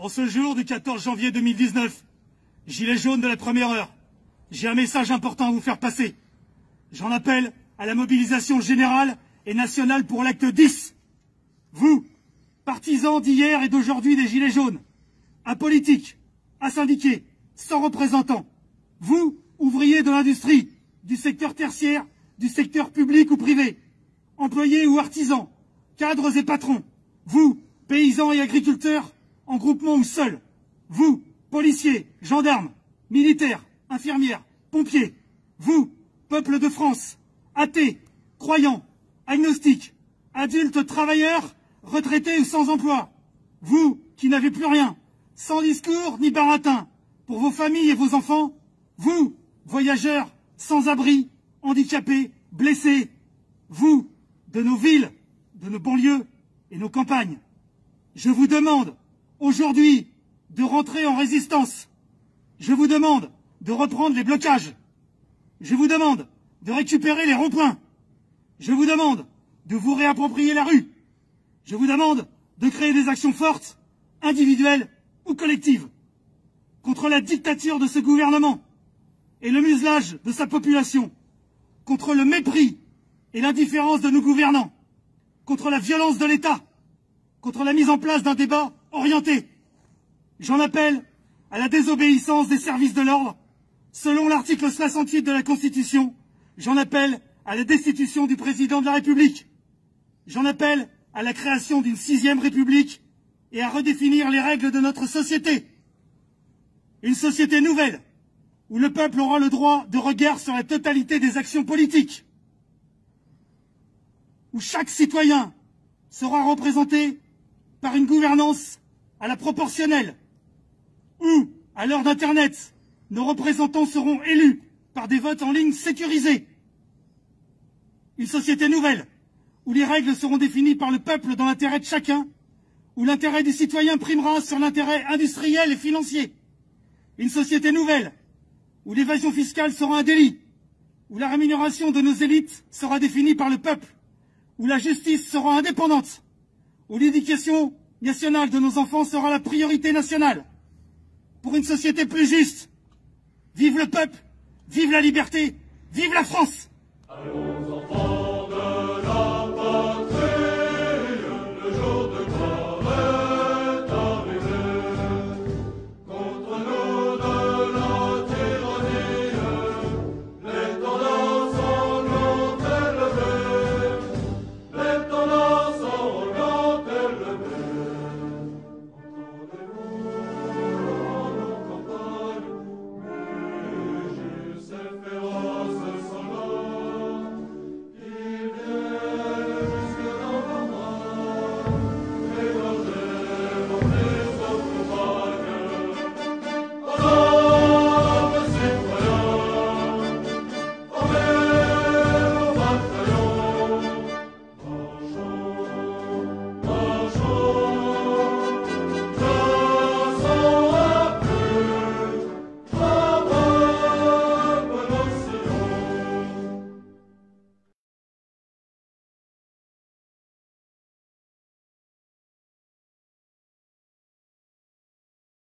En ce jour du 14 janvier 2019, Gilets jaunes de la première heure, j'ai un message important à vous faire passer. J'en appelle à la mobilisation générale et nationale pour l'acte 10. Vous, partisans d'hier et d'aujourd'hui des Gilets jaunes, apolitiques, asyndiqués, sans représentants, vous, ouvriers de l'industrie, du secteur tertiaire, du secteur public ou privé, employés ou artisans, cadres et patrons, vous, paysans et agriculteurs, en groupement ou seuls, vous, policiers, gendarmes, militaires, infirmières, pompiers, vous, peuple de France, athées, croyants, agnostiques, adultes travailleurs, retraités ou sans emploi, vous qui n'avez plus rien, sans discours ni baratin, pour vos familles et vos enfants, vous, voyageurs, sans abri, handicapés, blessés, vous, de nos villes, de nos banlieues et nos campagnes. Je vous demande, aujourd'hui, de rentrer en résistance. Je vous demande de reprendre les blocages. Je vous demande de récupérer les ronds-points. Je vous demande de vous réapproprier la rue. Je vous demande de créer des actions fortes, individuelles ou collectives, contre la dictature de ce gouvernement et le muselage de sa population, contre le mépris et l'indifférence de nos gouvernants, contre la violence de l'État, contre la mise en place d'un débat orienté. J'en appelle à la désobéissance des services de l'ordre. Selon l'article 68 de la Constitution, j'en appelle à la destitution du président de la République. J'en appelle à la création d'une 6e République et à redéfinir les règles de notre société. Une société nouvelle, où le peuple aura le droit de regard sur la totalité des actions politiques, où chaque citoyen sera représenté par une gouvernance à la proportionnelle, où, à l'heure d'Internet, nos représentants seront élus par des votes en ligne sécurisés. Une société nouvelle, où les règles seront définies par le peuple dans l'intérêt de chacun, où l'intérêt du citoyen primera sur l'intérêt industriel et financier. Une société nouvelle, où l'évasion fiscale sera un délit, où la rémunération de nos élites sera définie par le peuple, où la justice sera indépendante, où l'éducation nationale de nos enfants sera la priorité nationale. Pour une société plus juste. Vive le peuple, vive la liberté, vive la France! Allons enfants!